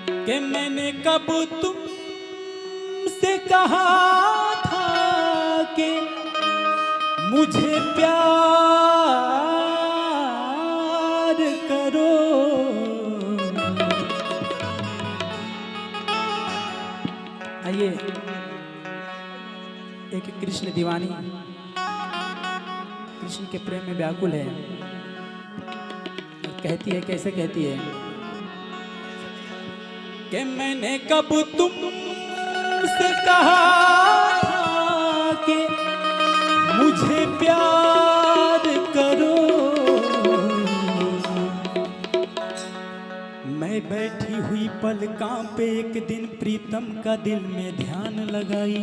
कि मैंने कब तुमसे कहा था कि मुझे प्यार करो। आइए एक कृष्ण दीवानी कृष्ण के प्रेम में व्याकुल है, कहती है, कैसे कहती है कि मैंने कब तुमसे कहा था कि मुझे प्यार करो। मैं बैठी हुई पलकों पे एक दिन प्रीतम का दिल में ध्यान लगाई।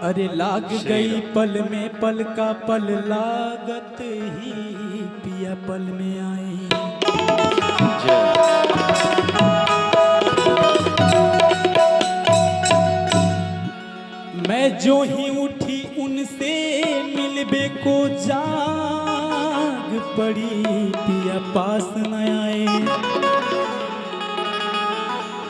अरे लाग गई पल में पल का पल, लागत ही पिया पल में आई। मैं जो ही उठी उनसे मिलबे को जाग पड़ी, पिया पास न आए।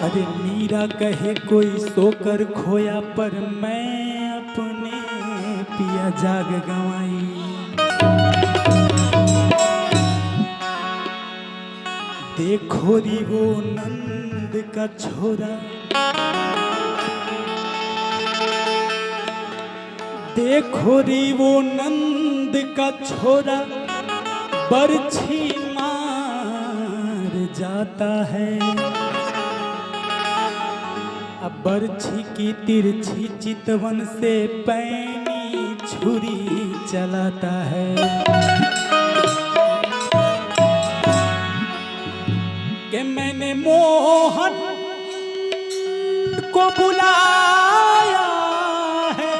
अरे मीरा कहे कोई सोकर खोया, पर मैं अपने पिया जाग गंवाई। देखो री वो नंद का छोरा, देखो री वो नंद का छोरा, बरछी मार जाता है। अब बरछी की तिरछी चितवन से पैनी छुरी चलाता है। कि मैंने मोहन को बुलाया है,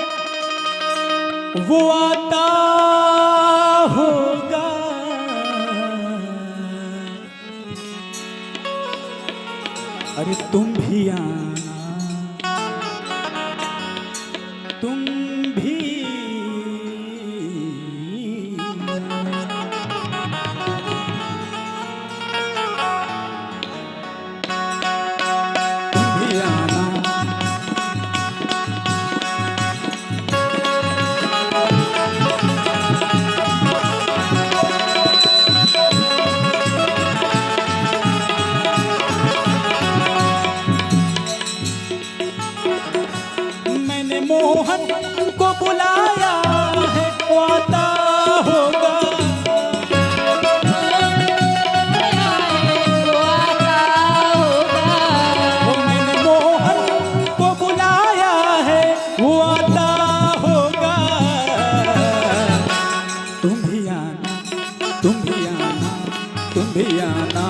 वो आता होगा। अरे तुम भी आना, तुम भी मोहन को बुलाया है, वो आता होगा। वो मैंने मोहन को बुलाया है, वो आता होगा। तुम भी आना, तुम भी आना, तुम भी आना,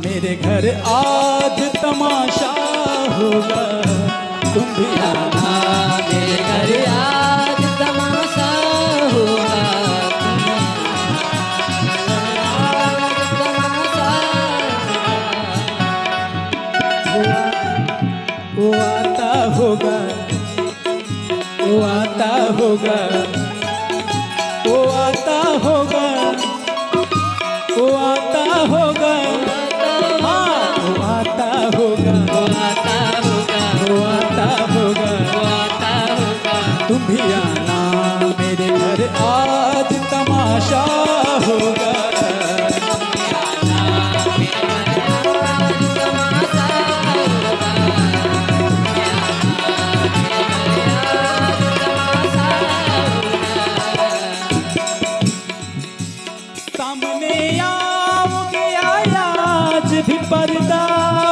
मेरे घर आज तमाशा होगा। तुम भी आना, मेरे घर आज तमाशा होगा। वो आता होगा, वो आता होगा, वो आता होगा, वो आता होगा, हाँ वो आता होगा, वो आता होगा, वो आता होगा, वो आता होगा। तुम भी आना, मेरे घर आज तमाशा होगा। सामने आओगे आज भी पर्दा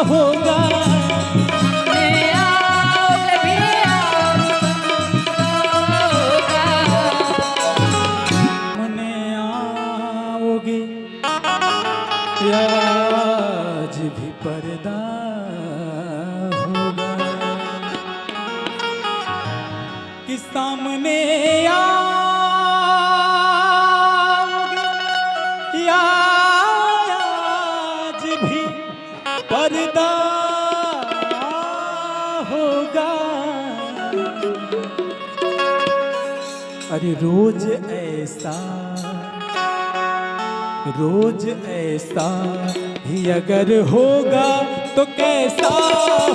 होगा। सामने आओगे आज भी पर्दा होगा। कि सामने आज भी पर्दा होगा। अरे रोज ऐसा रोज ऐसा ही अगर होगा तो कैसा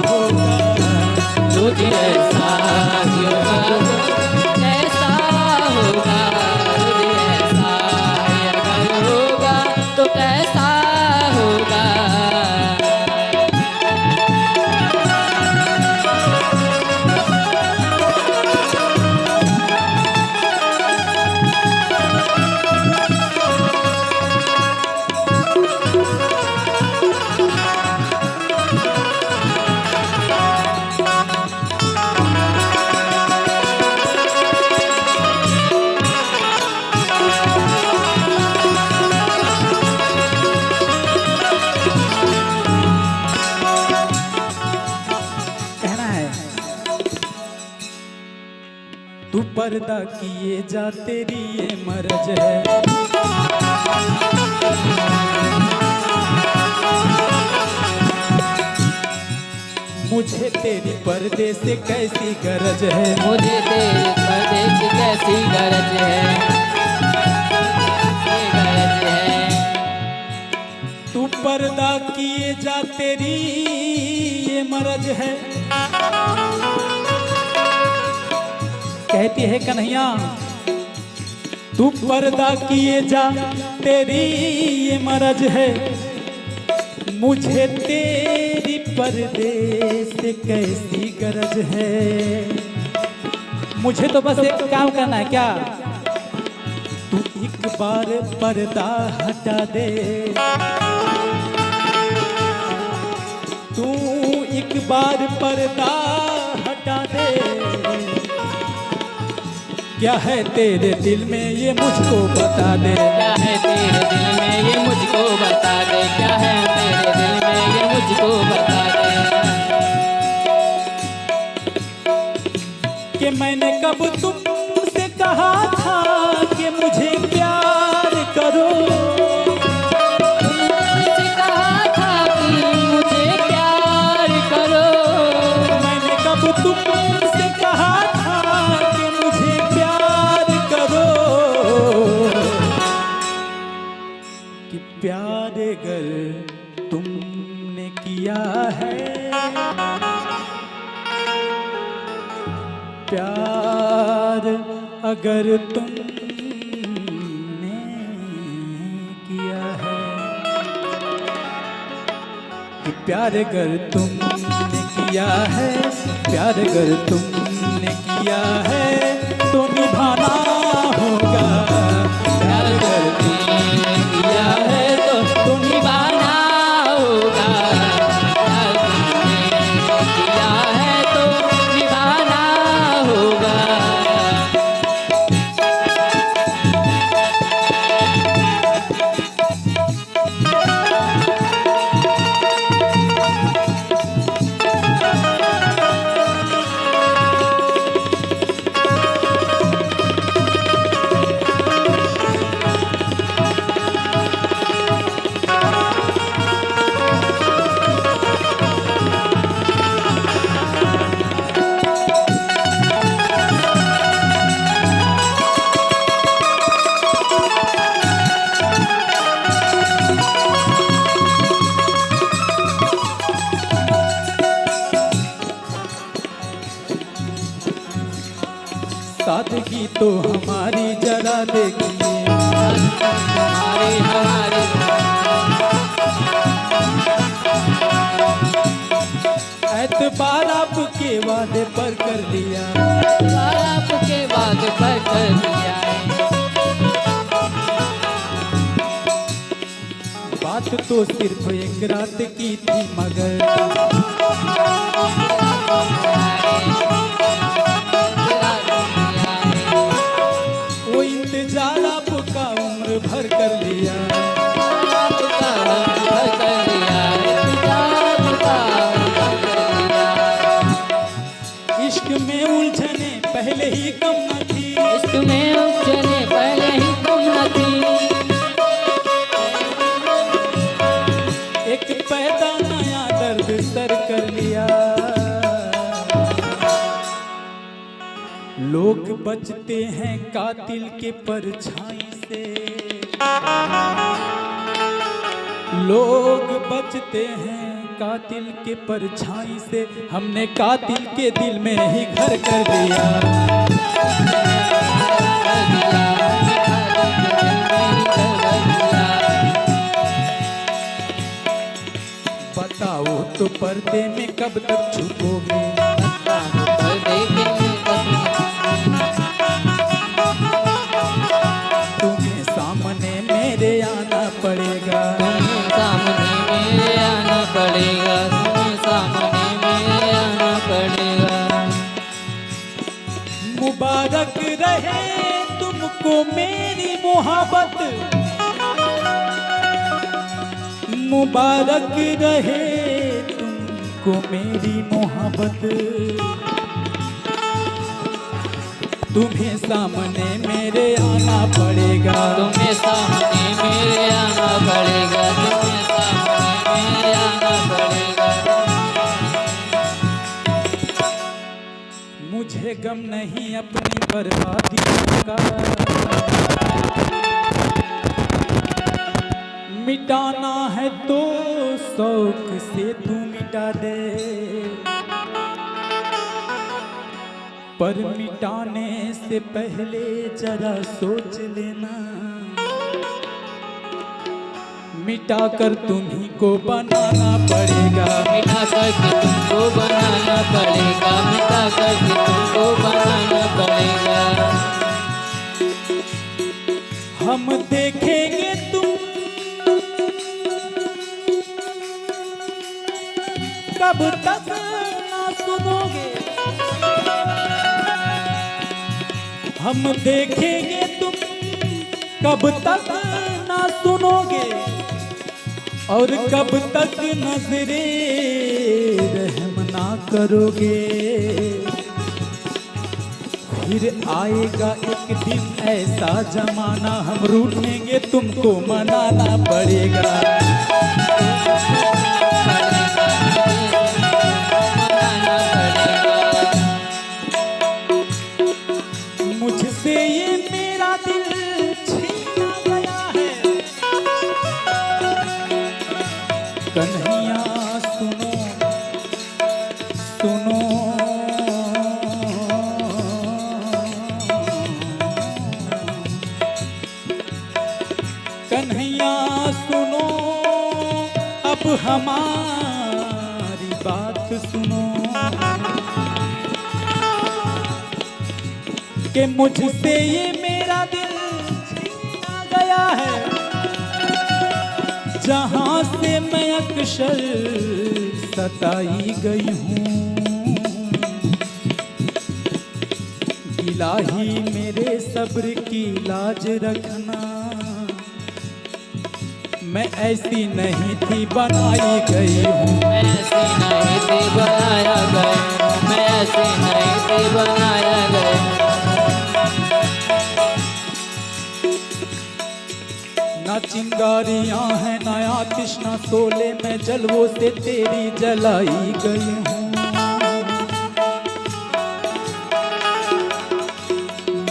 होगा। रोज ऐसा ही होगा तो कैसा होगा। रोज ऐसा ही अगर होगा तो कैसा होगा। कहना है तू पर्दा किए जा तेरी ये मर्ज है। मुझे तेरी पर्दे से कैसी गरज है। मुझे तेरे पर्दे की कैसी गरज है। गरज है। तू पर्दा किए जा तेरी ये मर्ज है। कहती है कन्हैया तू पर्दा किए जा तेरी ये मर्ज है। मुझे तेरी पर्दे से कैसी गरज है। मुझे तो बस एक काम करना है क्या, तू एक बार पर्दा हटा दे। तू एक बार पर्दा हटा दे। क्या है तेरे दिल में ये मुझको बता दे। क्या है तेरे दिल में ये मुझको बता दे। क्या है तेरे दिल में ये मुझको बता दे। कि मैंने कब तुमसे कहा था कि मुझे प्यार करो। तुमसे कहा था कि मुझे प्यार करो। मैंने कब तुमसे कहा था कि मुझे प्यार करो। कि प्यार अगर तुमने किया है, प्यार अगर तुमने किया है, कि प्यार अगर तुमने किया है, प्यार अगर तुमने किया है तो निभाना होगा। प्यार अगर तुमने किया है तो निभाना होगा। प्यार तुमने किया है तो निभाना होगा। सादगी तो हमारी जरा देखिए। हमारे हमारे एतबार आपके वादे पर कर लिया। आपके बाद पर कर दिया है। बात तो सिर्फ एक रात की थी मगर वो इंतजार आपका उम्र भर कर लिया। इश्क में उलझने पहले ही कम न थी। इश्क में उलझने पहले ही कम न थी। एक पैदा नया दर्द सर कर लिया। लोग बचते हैं कातिल के परछाई से। लोग बचते हैं कातिल के परछाई से, हमने कातिल के दिल में ही घर कर दिया। बताओ तो पर्दे में कब तक छुपोगे, तुम्हें सामने मेरे आना पड़ेगा, तुम्हें सामने मेरे आना पड़ेगा, तुम्हें सामने मेरे आना पड़ेगा। मुबारक रहे तुमको मेरी मोहब्बत, मुबारक रहे तुमको मेरी मोहब्बत, तुम्हें सामने मेरे आना पड़ेगा, तुम्हें सामने मेरे आना पड़ेगा, तुम्हें सामने मेरे आना पड़ेगा। मुझे गम नहीं अपनी बर्बादी का, मिटाना है तो शौक से तू मिटा दे, पर मिटाने से पहले जरा सोच लेना, मिटा कर तुम्ही को बनाना पड़ेगा, मिटा करके तुमको बनाना पड़ेगा, मिटा करके तुमको बनाना पड़ेगा। हम देखेंगे तुम कब तक ना सुनोगे, हम देखेंगे तुम कब तक ना सुनोगे, और कब तक नजरे रहम ना करोगे। फिर आएगा एक दिन ऐसा जमाना, हम रूठेंगे तुमको मनाना पड़ेगा, मुझसे ये मेरा दिल छीना गया है, कन्हैया सुनो सुनो, कन्हैया सुनो, अब हमारी बात सुनो, कि मुझसे ये मेरा दिल छीना गया है, जहां से मैं अक्सर सताई गई हूँ, इलाही मेरे सब्र की लाज रखना, मैं ऐसी नहीं थी बनाई गई हूँ, मैं ऐसी नहीं थी बनाया गया, मैं ऐसी नहीं थी बनाया गया। ना चिंगारियां हैं ना आतिश ना शोले में जलवों से तेरी जलाई गई हूँ,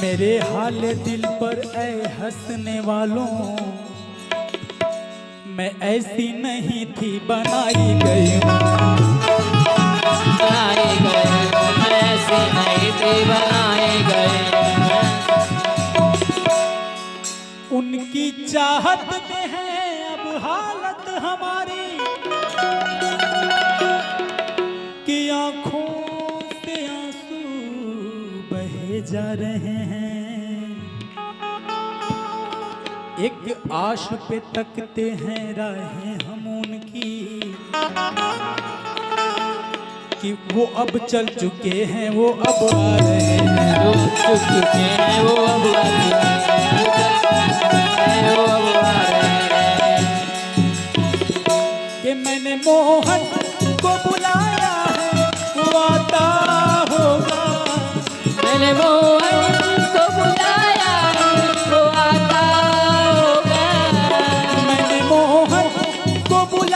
मेरे हाल दिल पर ऐ हंसने वालों, मैं ऐसी नहीं थी बनाई गई हूँ, बनाए गए, मैं ऐसी नहीं थी बनाए गए। उनकी चाहत में है अब हालत हमारी, कि आंखों से आंसू बहे जा रहे हैं, एक आश पे तकते हैं राहें हम उनकी, कि वो अब चल चुके हैं वो अब आ रहे हैं, वो चुप चुके हैं वो अब आ चुके हैं, वो अब आ रहे हैं। कि मैंने मोहन को बुलाया है वो आता होगा, मैंने मोहन को बुलाया वो आता होगा, मैंने मोहन को बुलाया